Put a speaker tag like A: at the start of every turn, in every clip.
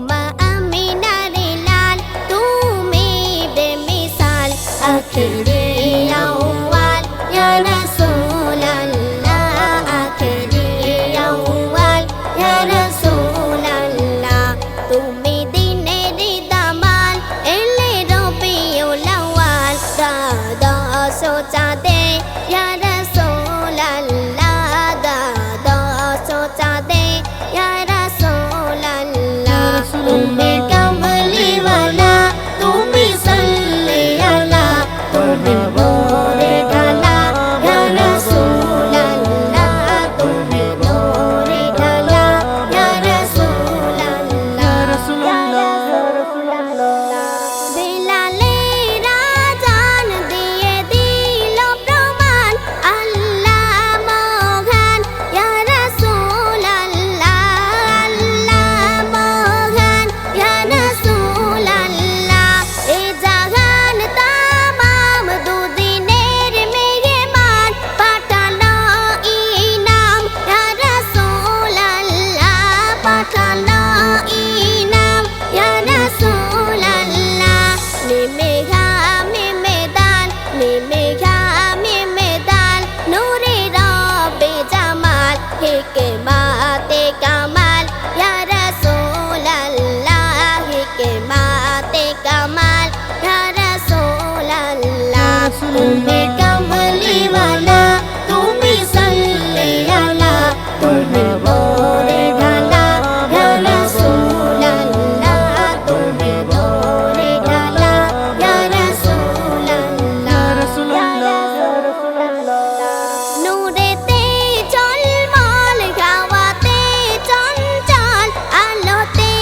A: মা আমিনার লাল তুমি বেমিসাল আখিরে আউয়াল ইয়া রাসূলুল্লাহ আখিরে আউয়াল ইয়া রাসূলুল্লাহ তুমি দিনের দামাল এলে রবিউল আউয়াল দাদা সোচাদে ইয়া রাসূলুল্লাহ দাদা সোচাদে ইয়া রাসূলুল্লাহ তুমি কামলি ওয়ালা তুমি সাল্লি আলা তুমি নূরে ঢালা ইয়া রাসূলুল্লাহ তুমি নূরে ঢালা ইয়া রাসূলুল্লাহ বিলালের আযান দিয়ে দিল প্রমাণ আল্লাহ মহান ইয়া রাসূলুল্লাহ আল্লাহ মহান ইয়া রাসূলুল্লাহ এ জাহান তামাম দুদিনের মেহমান পাঠানো ইনাম ইয়া রাসূলুল্লাহ পাঠানো ইনাম ইয়া রাসূলুল্লাহ মিমে দাল নূরে রবে জামাল হিকমাতে কামাল ইয়া রাসূলুল্লাহ হিকমাতে কামাল ইয়া রাসূলুল্লাহ তুমি কামলি ওয়ালা তুমি সাল্লি আলা তুমি নূরে ঢালা ইয়া রাসূলুল্লাহ তুমি নূরে ঢালা ইয়া রাসূলুল্লাহ নূরেতে ঝলমল গাওয়াতে চঞ্চল আলোতে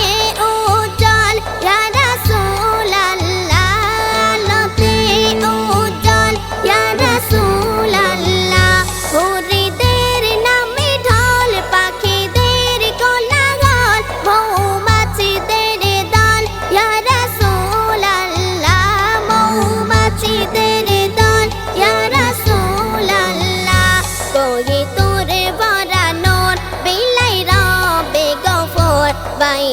A: উজ্জ্বল ইয়া রাসূলুল্লাহ আলোতে উজ্জ্বল ইয়া রাসূলুল্লাহ মুরিদের নামে ঢল পাখিদের কোলাহল মৌমাছিদের দল ইয়া রাসূলুল্লাহ মৌমাছিদের দল ইয়া রাসূলুল্লাহ কই তোরে ভরা নূর বিলাই রবে গফর বাই